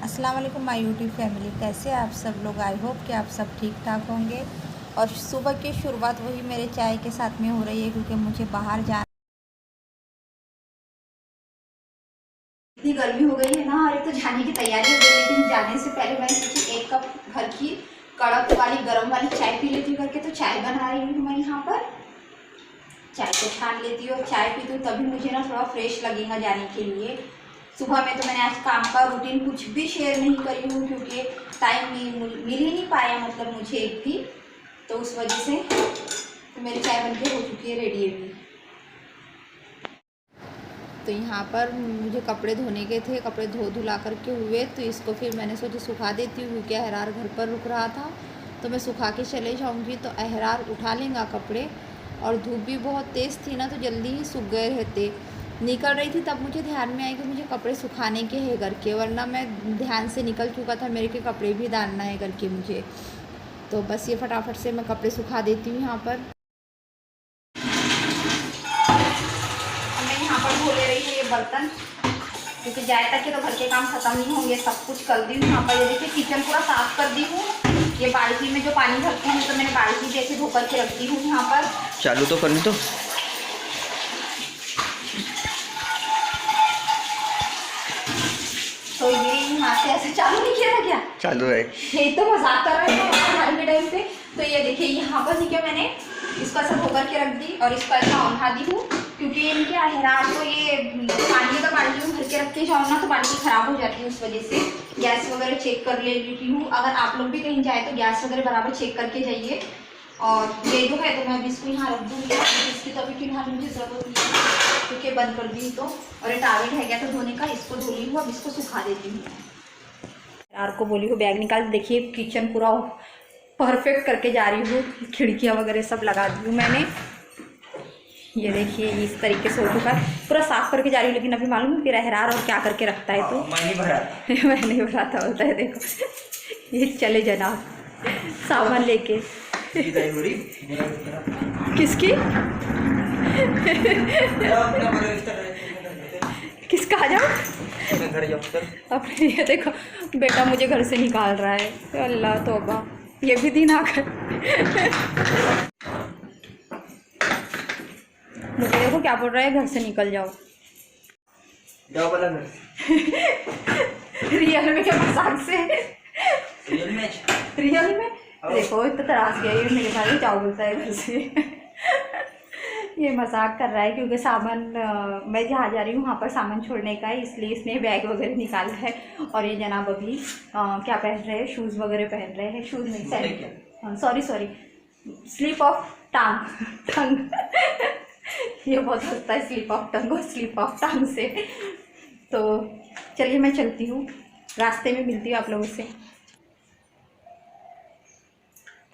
अस्सलाम वालेकुम my YouTube family, कैसे हैं आप सब लोग। आई होप कि आप सब ठीक ठाक होंगे। और सुबह की शुरुआत वही मेरे चाय के साथ में हो रही है, क्योंकि मुझे बाहर जाना। इतनी गर्मी हो गई है ना, और एक तो जाने की तैयारी हो गई, लेकिन जाने से पहले मैंने सोची एक कप घर की कड़क वाली गर्म वाली चाय पी लेती हूँ करके, तो चाय बना रही हूँ मैं यहाँ पर। चाय को छान लेती हूँ, चाय पीती हूँ, तभी मुझे ना थोड़ा फ्रेश लगेगा जाने के लिए। सुबह में तो मैंने आज काम का रूटीन कुछ भी शेयर नहीं करी हूँ, क्योंकि टाइम मिल ही नहीं पाया, मतलब मुझे एक भी, तो उस वजह से तो मेरी चाय बनके हो चुकी है, रेडी है भी। तो यहाँ पर मुझे कपड़े धोने के थे, कपड़े धो धुला करके हुए, तो इसको फिर मैंने सोचा सुखा देती हूँ, क्योंकि अहरार घर पर रुक रहा था, तो मैं सुखा के चले जाऊँगी तो अहरार उठा लेंगे कपड़े। और धूप भी बहुत तेज़ थी ना, तो जल्दी ही सूख गए रहते। निकल रही थी तब मुझे ध्यान में आया कि मुझे कपड़े सुखाने के हैं घर के, वरना मैं ध्यान से निकल चुका था, मेरे के कपड़े भी डालना है घर के मुझे। तो बस ये फटाफट से मैं कपड़े सुखा देती हूँ यहाँ पर। मैं यहाँ पर धो ले रही हूँ ये बर्तन, क्योंकि जाए तक के तो घर के काम खत्म नहीं होंगे, सब कुछ कर दी हूँ। यहाँ पर ये देखिए किचन पूरा साफ कर दी हूँ। ये बाल्टी में जो पानी भरते हैं, तो मैंने बाल्टी जैसे धो करके रखती हूँ यहाँ पर। चालू तो करने दो। तो ये यहाँ से ऐसे चालू नहीं किया था क्या? चालू है। ये तो मजाक कर रहे थे हमारे के टाइम पे। तो ये देखिए यहाँ पर ठीक है, मैंने इसको ऐसा धो करके रख दी और इसको ऐसा उठा दी हूँ, क्योंकि इनके अहरार को ये पानी का बाल्टी में भर के रख के जाओ ना, तो बाल्टी ख़राब हो जाती है। उस वजह से गैस वगैरह चेक कर लेती हूँ। अगर आप लोग भी कहीं जाए तो गैस वगैरह बराबर चेक करके जाइए। और ये जो है तो मैं अभी इसको यहाँ रख दूँगी, इसकी तो अभी फिलहाल मुझे ज़रूरत नहीं है, क्योंकि बंद कर दी तो। और ये टावल है क्या तो धोने का, इसको धो ली हूँ, अब इसको सुखा देती हूँ। यार को बोली हूँ बैग निकाल। देखिए किचन पूरा परफेक्ट करके जा रही हूँ, खिड़कियाँ वगैरह सब लगा दी हूँ मैंने। ये देखिए इस तरीके से हो चुका है, पूरा साफ करके जा रही हूँ। लेकिन अभी मालूम है फिर अहरार और क्या करके रखता है, तो मैं नहीं भराता होता है। देखो ये चले जनाब सामान लेके। किसकी किसका आ जाओ घर जाओ। अब ये देखो बेटा मुझे घर से निकाल रहा है, अल्लाह तौबा, ये भी दिन आकर। मुझे देखो क्या बोल रहा है, घर से निकल जाओ। जाओ वाला घर। रियल में क्या, मजाक से? रियल में देखो इतना तरास गया ये मेरे भाई, जाओ बोलता है घर से। ये मजाक कर रहा है, क्योंकि सामान मैं जहाँ जा रही हूँ वहाँ पर सामान छोड़ने का है, इसलिए इसने बैग वगैरह निकाला है। और ये जनाब अभी क्या पहन रहे हैं, शूज़ वगैरह पहन रहे हैं। शूज़ नहीं, sandal, sorry slip of tongue. ये बहुत हंसता है, स्लिप ऑफ टंग और स्लिप ऑफ टंग से। तो चलिए मैं चलती हूँ, रास्ते में मिलती हूँ आप लोगों से।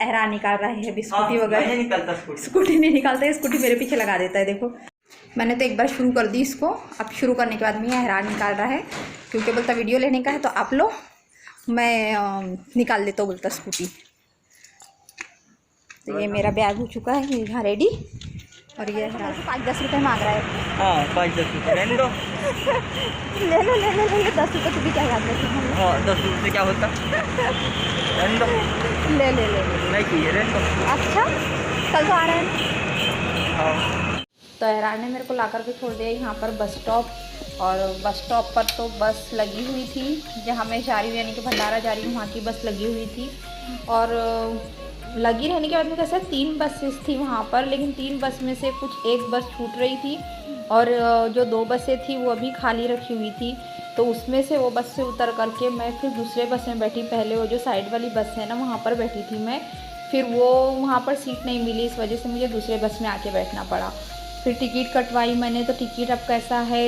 अहरार निकाल रहा है अभी स्कूटी वगैरह। स्कूटी नहीं निकालता है, स्कूटी मेरे पीछे लगा देता है। देखो मैंने तो एक बार शुरू कर दी इसको, अब शुरू करने के बाद में अहरार निकाल रहा है, क्योंकि बोलता वीडियो लेने का है तो आप लो, मैं निकाल देता हूँ बोलता स्कूटी। तो ये मेरा बैग हो चुका है यहाँ रेडी। और ये 5-10 रुपये मांग रहा है। हाँ 5-10 रुपये ले लो। ले लो 10 रुपये तो भी क्या याद रखें हम। हाँ 10 रुपये से क्या होता, ले नहीं चाहिए रेन दो। अच्छा कल तो आ रहा है। हाँ तो अहरार ने मेरे को ला कर के छोड़ दिया यहाँ पर बस स्टॉप। और बस स्टॉप पर तो बस लगी हुई थी, जहाँ मैं जा रही हूँ यानी कि भंडारा जा रही हूँ, वहाँ की बस लगी हुई थी। और लगी रहने के बाद में कैसा 3 बसेस थी वहाँ पर, लेकिन 3 बस में से कुछ एक बस छूट रही थी, और जो 2 बसें थी वो अभी खाली रखी हुई थी। तो उसमें से वो बस से उतर करके मैं फिर दूसरे बस में बैठी। पहले वो जो साइड वाली बस है ना वहाँ पर बैठी थी मैं, फिर वो वहाँ पर सीट नहीं मिली, इस वजह से मुझे दूसरे बस में आके बैठना पड़ा। फिर टिकट कटवाई मैंने, तो टिकट अब कैसा है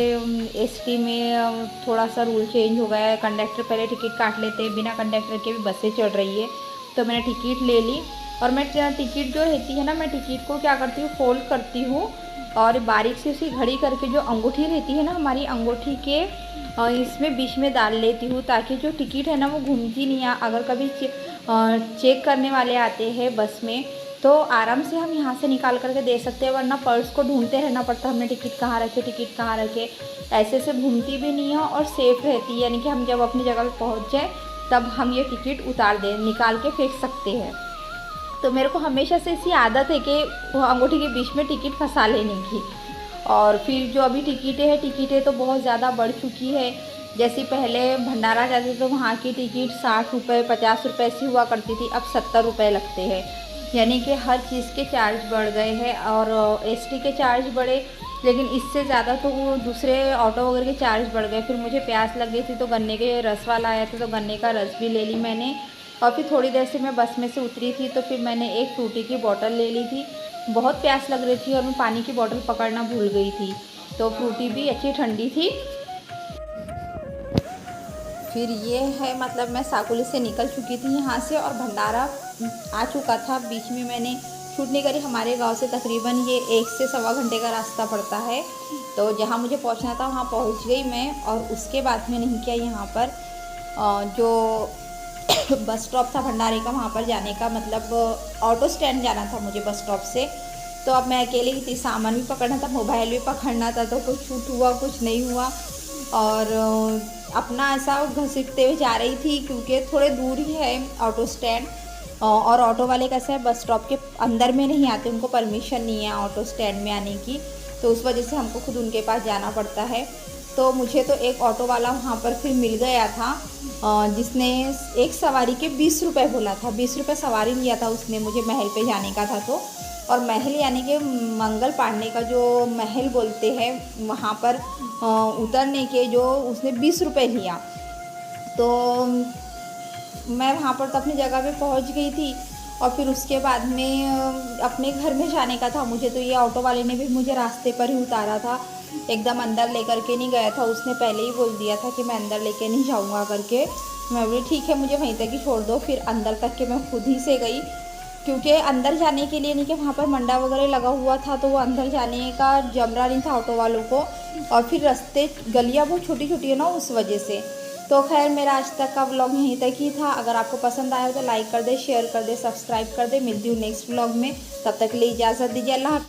एसटी में थोड़ा सा रूल चेंज हो गया है, कंडक्टर पहले टिकट काट लेते हैं, बिना कंडक्टर के भी बसें चल रही है। तो मैंने टिकट ले ली, और मैं टिकट जो रहती है ना, मैं टिकट को क्या करती हूँ फोल्ड करती हूँ, और बारीक से उसी घड़ी करके जो अंगूठी रहती है ना हमारी अंगूठी के इसमें बीच में डाल लेती हूँ, ताकि जो टिकट है ना वो घूमती नहीं है। अगर कभी चेक करने वाले आते हैं बस में, तो आराम से हम यहाँ से निकाल करके दे सकते हैं, वरना पर्स को ढूंढते रहना पड़ता है, हमने टिकट कहाँ रखे, टिकट कहाँ रखे। ऐसे से घूमती भी नहीं है और सेफ़ रहती है, यानी कि हम जब अपनी जगह पे पहुँच जाए तब हम ये टिकट उतार दें, निकाल के फेंक सकते हैं। तो मेरे को हमेशा से ऐसी आदत है कि अंगूठी के बीच में टिकट फंसा लेने की। और फिर जो अभी टिकटें तो बहुत ज़्यादा बढ़ चुकी है। जैसे पहले भंडारा जाते तो वहाँ की टिकट 60 रुपये 50 रुपये ऐसी हुआ करती थी, अब 70 रुपये लगते हैं। यानी कि हर चीज़ के चार्ज बढ़ गए हैं और एसटी के चार्ज बढ़े, लेकिन इससे ज़्यादा तो वो दूसरे ऑटो वगैरह के चार्ज बढ़ गए। फिर मुझे प्यास लग गई थी तो गन्ने के रस वाला आया था, तो गन्ने का रस भी ले ली मैंने। और फिर थोड़ी देर से मैं बस में से उतरी थी तो फिर मैंने एक फ्रूटी की बोतल ले ली थी। बहुत प्यास लग रही थी और मैं पानी की बोतल पकड़ना भूल गई थी, तो फ्रूटी भी अच्छी ठंडी थी। फिर ये है, मतलब मैं साकुली से निकल चुकी थी यहाँ से और भंडारा आ चुका था। बीच में मैंने शूट नहीं करी। हमारे गांव से तकरीबन ये 1 से सवा घंटे का रास्ता पड़ता है, तो जहाँ मुझे पहुँचना था वहाँ पहुँच गई मैं। और उसके बाद में नहीं किया यहाँ पर जो बस स्टॉप था भंडारे का, वहाँ पर जाने का, मतलब ऑटो स्टैंड जाना था मुझे बस स्टॉप से। तो अब मैं अकेले ही थी, सामान भी पकड़ना था, मोबाइल भी पकड़ना था, तो कुछ शूट हुआ कुछ नहीं हुआ। और अपना ऐसा घसीटते हुए जा रही थी क्योंकि थोड़े दूर ही है ऑटो स्टैंड। और ऑटो वाले कैसे है, बस स्टॉप के अंदर में नहीं आते, उनको परमिशन नहीं है ऑटो स्टैंड में आने की, तो उस वजह से हमको खुद उनके पास जाना पड़ता है। तो मुझे तो एक ऑटो वाला वहाँ पर फिर मिल गया था, जिसने एक सवारी के 20 रुपये बोला था। 20 रुपये सवारी लिया था उसने, मुझे महल पे जाने का था तो। और महल यानी कि मंगल पांडे का जो महल बोलते हैं, वहाँ पर उतरने के जो उसने 20 रुपये लिया। तो मैं वहाँ पर तो अपनी जगह पे पहुँच गई थी। और फिर उसके बाद में अपने घर में जाने का था मुझे, तो ये ऑटो वाले ने भी मुझे रास्ते पर ही उतारा था, एकदम अंदर लेकर के नहीं गया था। उसने पहले ही बोल दिया था कि मैं अंदर लेके नहीं जाऊँगा करके। मैं बोली ठीक है, मुझे वहीं तक ही छोड़ दो। फिर अंदर तक के मैं खुद ही से गई, क्योंकि अंदर जाने के लिए नहीं कि वहाँ पर मंडा वगैरह लगा हुआ था, तो वो अंदर जाने का जमरा नहीं था ऑटो वालों को। और फिर रास्ते गलियाँ बहुत छोटी छोटी है ना, उस वजह से। तो खैर मेरा आज तक का व्लॉग यहीं तक ही था। अगर आपको पसंद आया तो लाइक कर दे, शेयर कर दे, सब्सक्राइब कर दे। मिलती हूँ नेक्स्ट व्लॉग में, तब तक के लिए इजाज़त दीजिए। अल्लाह हाफ़िज़।